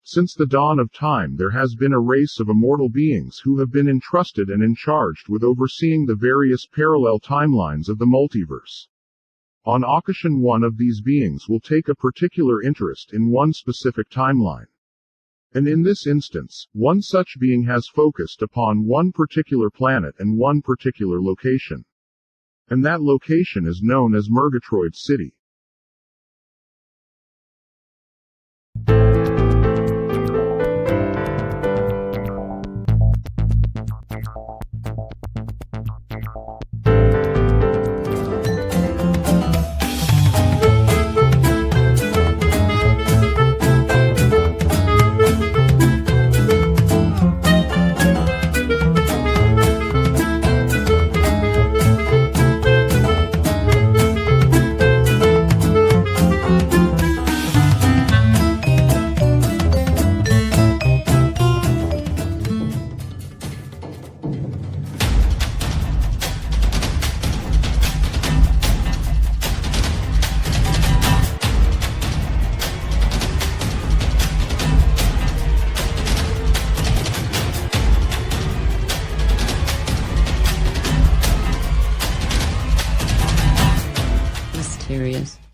Since the dawn of time there has been a race of immortal beings who have been entrusted and charged with overseeing the various parallel timelines of the multiverse. On occasion one of these beings will take a particular interest in one specific timeline. And in this instance, one such being has focused upon one particular planet and one particular location. And that location is known as Murgatroyd City.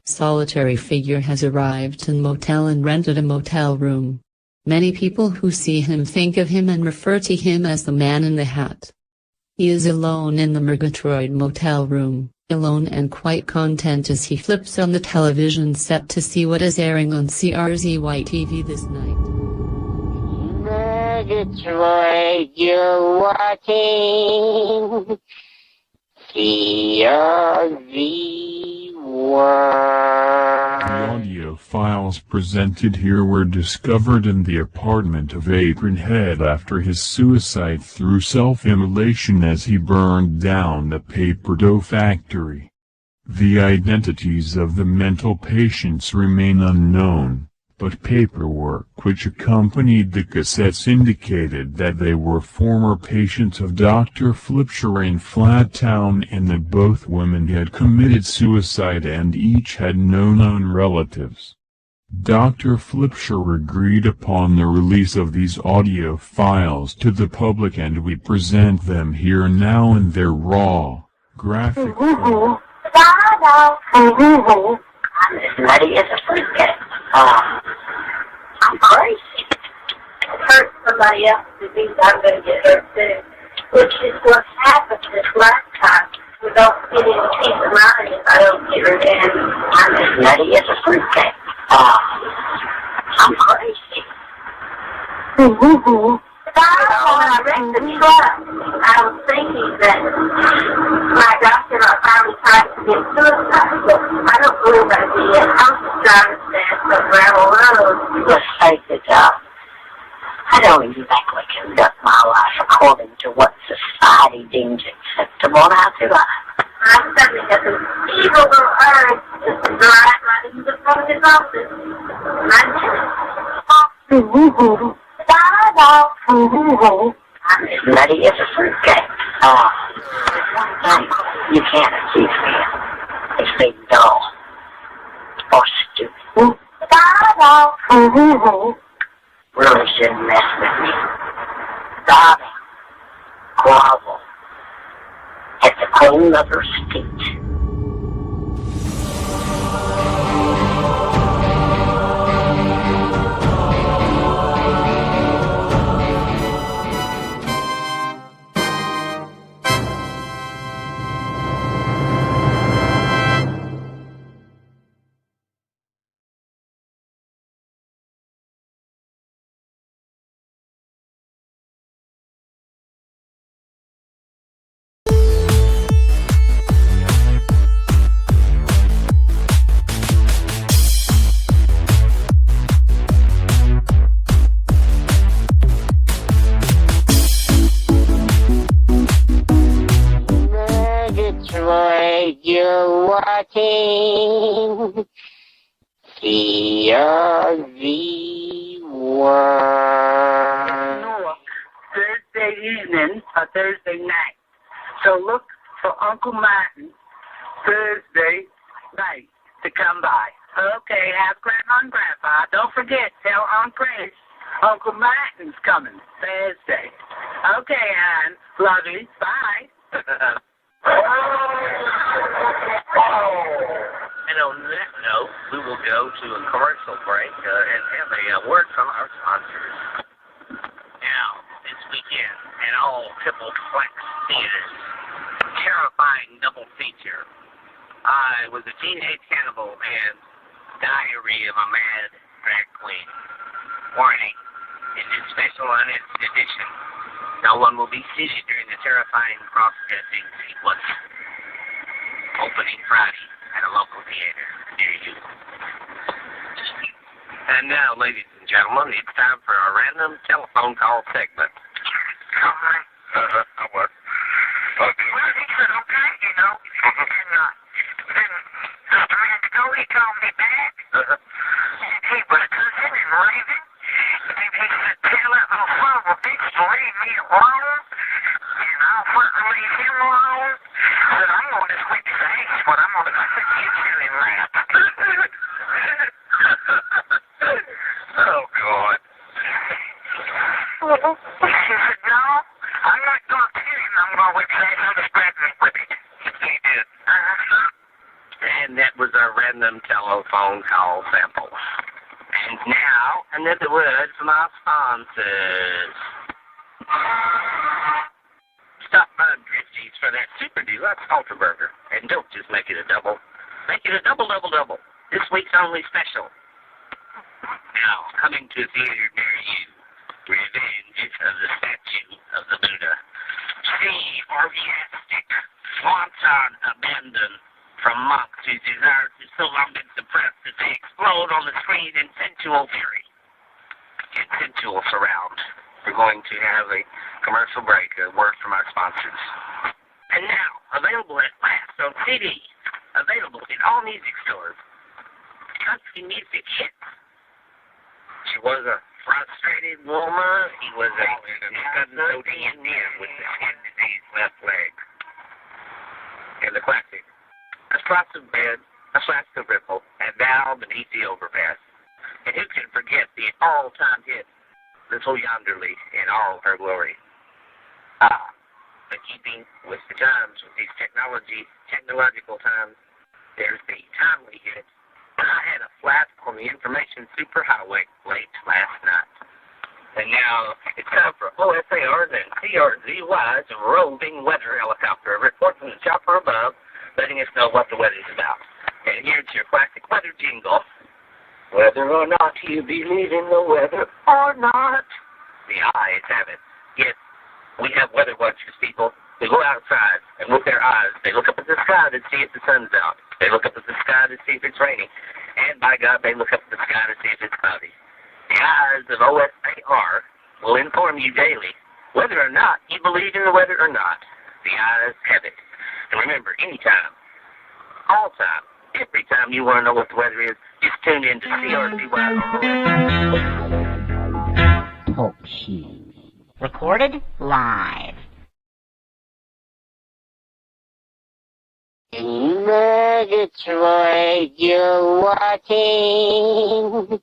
Solitary figure has arrived in motel and rented a motel room. Many people who see him think of him and refer to him as the man in the hat. He is alone in the Murgatroyd motel room, alone and quite content as he flips on the television set to see what is airing on CIR's TV this night. Murgatroyd, you're watching CIR World. The audio files presented here were discovered in the apartment of Apron Head after his suicide through self-immolation as he burned down the paper dough factory. The identities of the mental patients remain unknown, but paperwork which accompanied the cassettes indicated that they were former patients of Dr. Flipshire in Flattown and that both women had committed suicide and each had no known relatives. Dr. Flipshire agreed upon the release of these audio files to the public and we present them here now in their raw, graphic form. I'm as nutty as a fruitcake. I'm crazy. Hurt somebody else who thinks I'm going to get hurt too, which is what happened this last time. We don't get any peace of mind if I don't get revenge. I'm as nutty as a fruitcake. I'm crazy. When I wrecked the truck, I was thinking that my doctor finally tried to get suicide, but I don't believe I did. I was just driving fast up gravel road. Let's face it, I don't exactly conduct my life according to what society deems acceptable, now do I? I suddenly got this evil little urge just to drive right into the front of his office. And I did it. I'm as nutty as a fruitcake. You can't accuse me of being dull or stupid. Really shouldn't mess with me. Sobbing, grovel at the Queen Mother's feet. You're watching CRV World. Thursday evening or Thursday night. So look for Uncle Martin Thursday night to come by. Okay, have Grandma and Grandpa. Don't forget, tell Aunt Grace Uncle Martin's coming Thursday. Okay, Ann. Love you. Bye. And on that note, we will go to a commercial break and have a word from our sponsors. Now, this weekend, at all Tripleplex Theaters, terrifying double feature. I was a teenage cannibal and Diary of a Mad Drag Queen. Warning, in this special unedited edition, no one will be seated during the terrifying cross-dressing sequence. Opening Friday at a local theater near you. And now, ladies and gentlemen, it's time for a random telephone call segment. I was. Well, he said, okay, you know, and then a minute ago he called me back. He was cussing and raving. And he said, tell that little son of a bitch to leave me alone. And I'll fucking leave him alone. I said, I'm going to whip his ass, but I'm going to get you in that. Oh, God. He said, no, I'm not going to kill him. I'm going to whip his ass. I'll just grab him and whip it. He did. And that was a random telephone call sample. And now, another word from our sponsors. Stop by Grifty's for that super deluxe Ultra Burger. And don't just make it a double. Make it a double, double, double. This week's only special. Now, coming to a theater near you, Revenge of the Statue of the Buddha. See orgiastic, wanton abandon from monks whose desires have so long been suppressed that they explode on the screen in sensual fury and sensual surround. We're going to have a commercial break, a word from our sponsors. And now, available at last on CD, available in all music stores. Country music hits. She was a frustrated woman. He was a sudden Indian with the skin disease left leg. And the classic. A slice of bed, a slice of ripple, and now beneath the overpass. And who can forget the all-time hit, Little Yonderly in all her glory. But keeping with the times, with these technological times, there's the timely hit. I had a flat on the information superhighway late last night. And now it's time for OSAR's and CRZY's roving weather helicopter report from the chopper above, letting us know what the weather's about. And here's your classic weather jingle. Whether or not you believe in the weather or not, the eyes have it. Yes, we have weather watchers, people. They go outside, and with their eyes, they look up at the sky to see if the sun's out. They look up at the sky to see if it's raining. And by God, they look up at the sky to see if it's cloudy. The eyes of OSAR will inform you daily whether or not you believe in the weather or not. The eyes have it. And remember, anytime, all time, every time you want to know what the weather is, just tune in to CRCY. Talk shoes. Recorded live. In the Detroit you're watching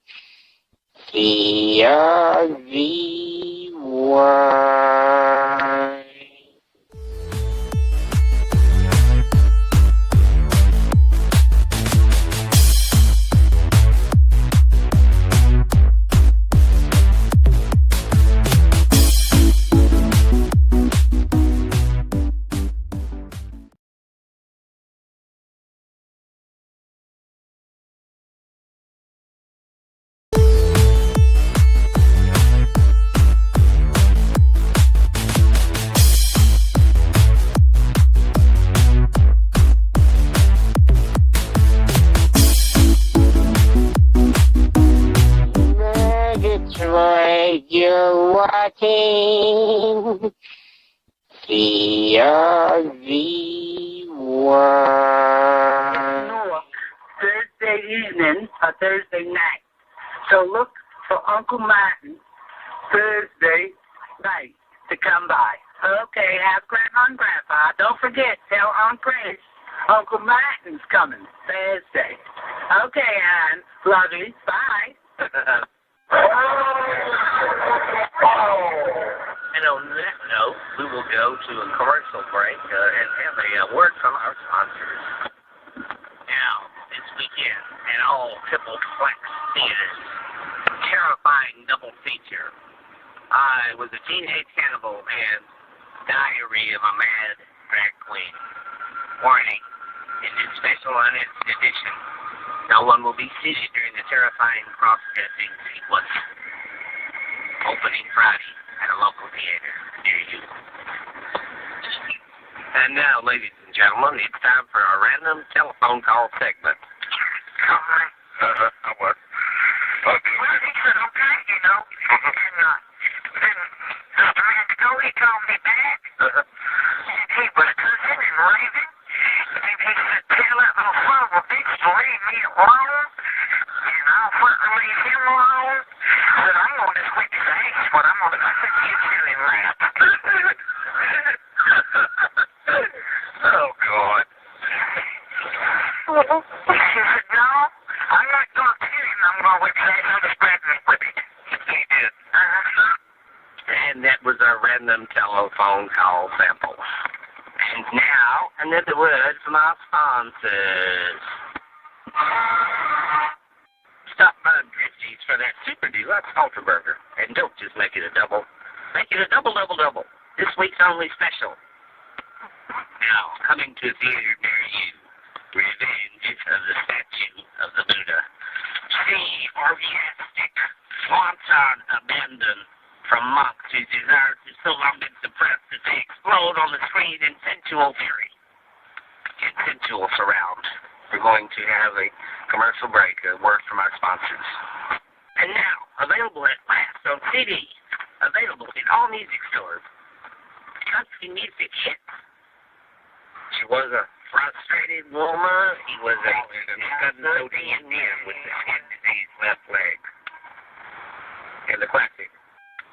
CRZY. Detroit you're watching CRZY. Thursday evening or Thursday night. So look for Uncle Martin Thursday night to come by. Okay, have Grandma and Grandpa. Don't forget, tell Aunt Grace Uncle Martin's coming Thursday. Okay, Ann. Love you. Bye. we will go to a commercial break and have a word from our sponsors. Now, this weekend, at all triple-plex theaters, terrifying double feature. I Was a Teenage Cannibal and Diary of a Mad Drag Queen. Warning, in this special unedited edition, no one will be seated during the terrifying cross-dressing sequence. Opening Friday at a local theater near you. And now, ladies and gentlemen, it's time for our random telephone call segment. I was. Well, he said, okay, you know, and then a minute ago he called me back. He was cussing and raving, and he said, tell that little son of a bitch to leave me alone, and I'll fucking leave him alone. I said, I'm going to whip his ass, but I'm going to get to him that. Oh, God. He said, no, I'm not going to kill him, I'm going to whip his ass, I'll just grab him and whip it. He did. And that was our random telephone call sample. And now, another word from our sponsors. Stop by Grifty's for that super deluxe Ultra Burger. And don't just make it a double. Make it a double, double, double. This week's only special. Now, coming to a theater near you, Revenge of the Statue of the Buddha. See orgiastic, wanton abandon from monks whose desires have so long been suppressed that they explode on the screen in sensual fury and sensual surround. We're going to have a commercial break, a word from our sponsors. And now, available at last on CD, available in all music stores. Country music hits. She was a frustrated woman. He was a sudden ODM with the skin disease left leg. And the classic.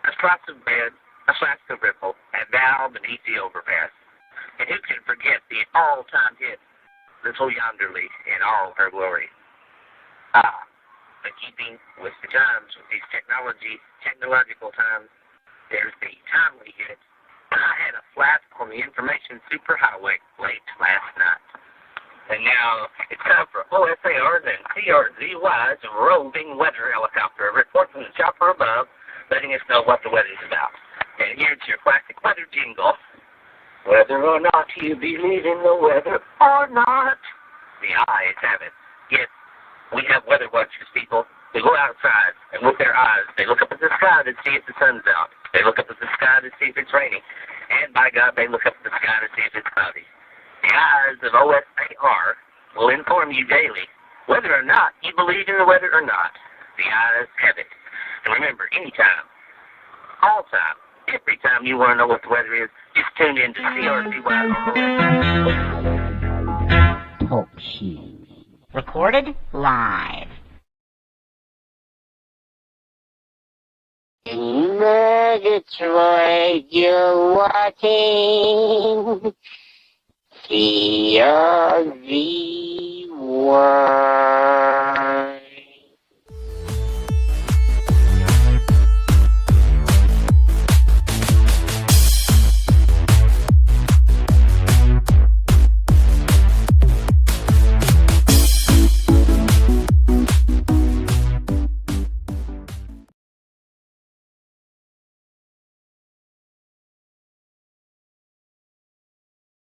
A slice of bread, a slice of ripple, and now beneath the overpass. And who can forget the all-time hit, Little Yonderly in all her glory? But keeping with the times, with these technological times, there's the timely hit. I had a flat on the information superhighway late last night. And now it's time for OSAR's and CRZY's roving weather helicopter report from the chopper above, letting us know what the weather's about. And here's your classic weather jingle. Whether or not you believe in the weather or not, the eyes have it. Yes, we have weather watchers, people. They go outside, and with their eyes, they look up at the sky to see if the sun's out. They look up at the sky to see if it's raining. And by God, they look up at the sky to see if it's cloudy. The eyes of OSAR will inform you daily whether or not you believe in the weather or not. The eyes have it. And remember, anytime, all time, every time you want to know what the weather is, just tune in to CRCY. Talk shoes. Recorded live. In the Detroit you're watching CRZY.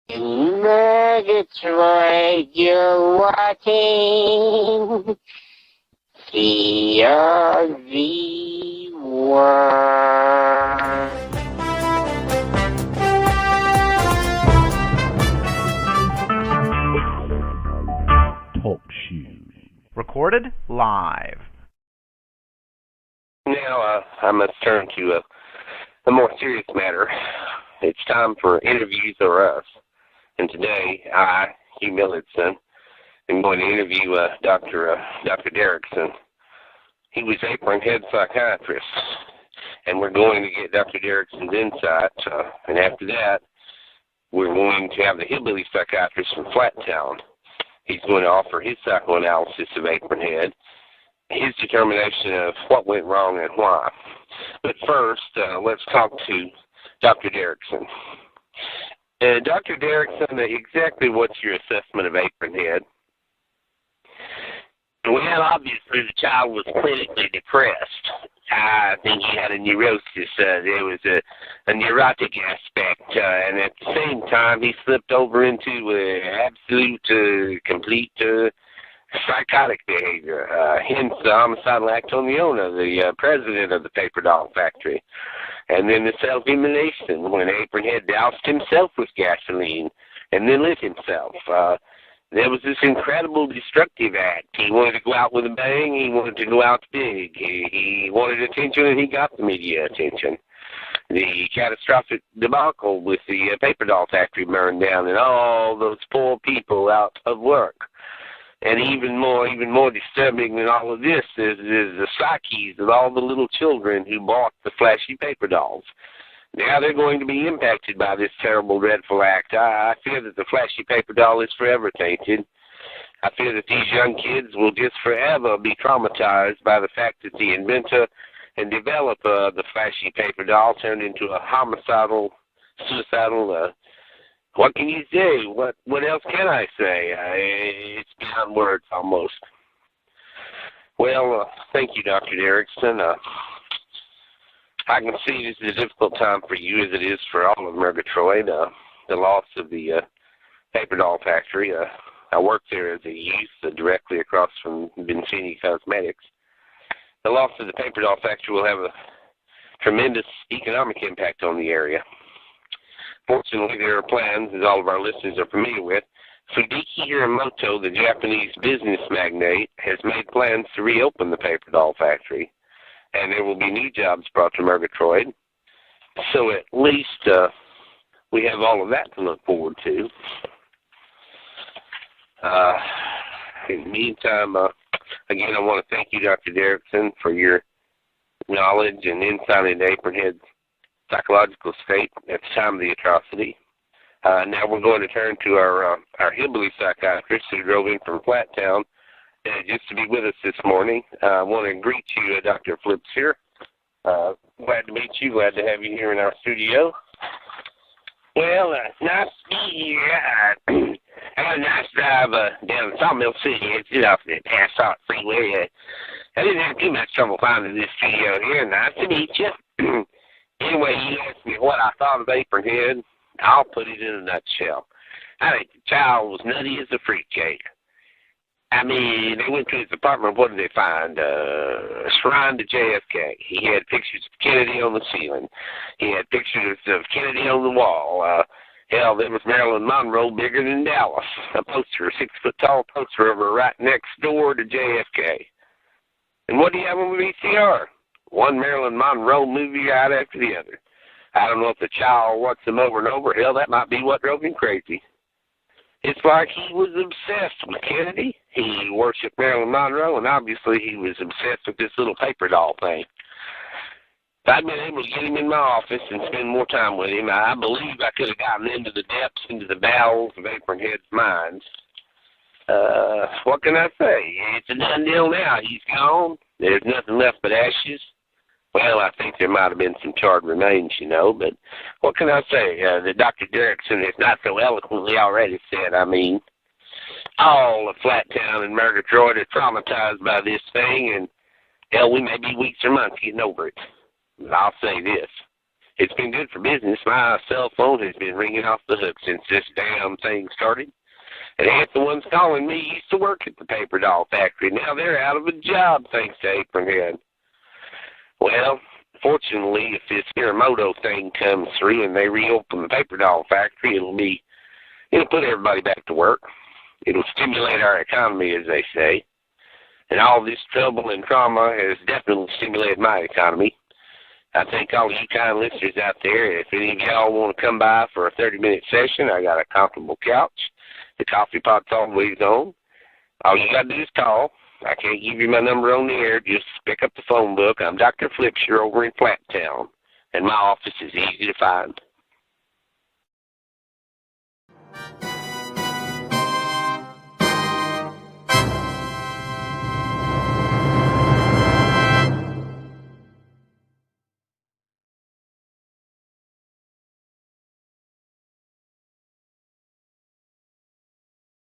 In the Detroit you're watching CRZY. Talk shoes. Recorded live. Now I must turn to a more serious matter. It's time for interviews or us. And today, I, Hugh Millicent, am going to interview Dr. Derrickson. He was apron head psychiatrist. And we're going to get Dr. Derrickson's insight. And after that, we're going to have the hillbilly psychiatrist from Flattown. He's going to offer his psychoanalysis of apron head, his determination of what went wrong and why. But first, let's talk to Dr. Derrickson. Dr. Derrickson, exactly what's your assessment of Apron Head? Well, obviously the child was clinically depressed. I think he had a neurosis. There was a neurotic aspect, and at the same time he slipped over into absolute, complete psychotic behavior. Hence the homicidal act on the owner, the president of the paper doll factory. And then the self-immolation when Apron Head doused himself with gasoline and then lit himself. There was this incredible destructive act. He wanted to go out with a bang. He wanted to go out big. He wanted attention, and he got the media attention. The catastrophic debacle with the paper doll factory burned down and all those poor people out of work. And even more disturbing than all of this is the psyches of all the little children who bought the flashy paper dolls. Now they're going to be impacted by this terrible, dreadful act. I fear that the flashy paper doll is forever tainted. I fear that these young kids will just forever be traumatized by the fact that the inventor and developer of the flashy paper doll turned into a homicidal, suicidal, what can you say? What else can I say? It's beyond words almost. Well, thank you, Dr. Derrickson. I can see this is a difficult time for you as it is for all of Murgatroyd, the loss of the paper doll factory. I worked there as a youth directly across from Vincini Cosmetics. The loss of the paper doll factory will have a tremendous economic impact on the area. Fortunately, there are plans, as all of our listeners are familiar with. Fudiki Hiramoto, the Japanese business magnate, has made plans to reopen the paper doll factory. And there will be new jobs brought to Murgatroyd. So at least we have all of that to look forward to. In the meantime, again, I want to thank you, Dr. Derrickson, for your knowledge and insight into Apron Head's psychological state at the time of the atrocity. Now we're going to turn to our hillbilly psychiatrist who drove in from Flattown just to be with us this morning. I want to greet you, Dr. Flips here. Glad to meet you. Glad to have you here in our studio. Well, nice to be here. I had a nice drive down to Sawmill City. It's off the Passat Freeway. I didn't have too much trouble finding this studio here. Nice to meet you. Anyway, you asked me what I thought of Apron Head. I'll put it in a nutshell. I think the child was nutty as a fruitcake. I mean, they went to his apartment. What did they find? A shrine to JFK. He had pictures of Kennedy on the ceiling. He had pictures of Kennedy on the wall. Hell, there was Marilyn Monroe bigger than Dallas. A poster, a 6-foot-tall poster of her right next door to JFK. And what do you have on the VCR? One Marilyn Monroe movie right after the other. I don't know if the child watched them over and over. Hell, that might be what drove him crazy. It's like he was obsessed with Kennedy. He worshipped Marilyn Monroe, and obviously he was obsessed with this little paper doll thing. If I'd been able to get him in my office and spend more time with him, I believe I could have gotten into the depths, into the bowels of Apron Head's mind. What can I say? It's a done deal now. He's gone. There's nothing left but ashes. Well, I think there might have been some charred remains, you know, but what can I say? The Dr. Derrickson has not so eloquently already said, I mean, all of Flattown and Murgatroyd are traumatized by this thing, and hell, we may be weeks or months getting over it. But I'll say this. It's been good for business. My cell phone has been ringing off the hook since this damn thing started. And half the ones calling me used to work at the paper doll factory. Now they're out of a job thanks to Apron Head. Well, fortunately, if this Hiramoto thing comes through and they reopen the paper doll factory, it'll put everybody back to work. It'll stimulate our economy, as they say. And all this trouble and trauma has definitely stimulated my economy. I think all of you kind listeners out there, if any of y'all want to come by for a 30-minute session, I got a comfortable couch. The coffee pot's always on. All you got to do is call. I can't give you my number on the air. Just pick up the phone book. I'm Dr. Flips here over in Flattown, and my office is easy to find.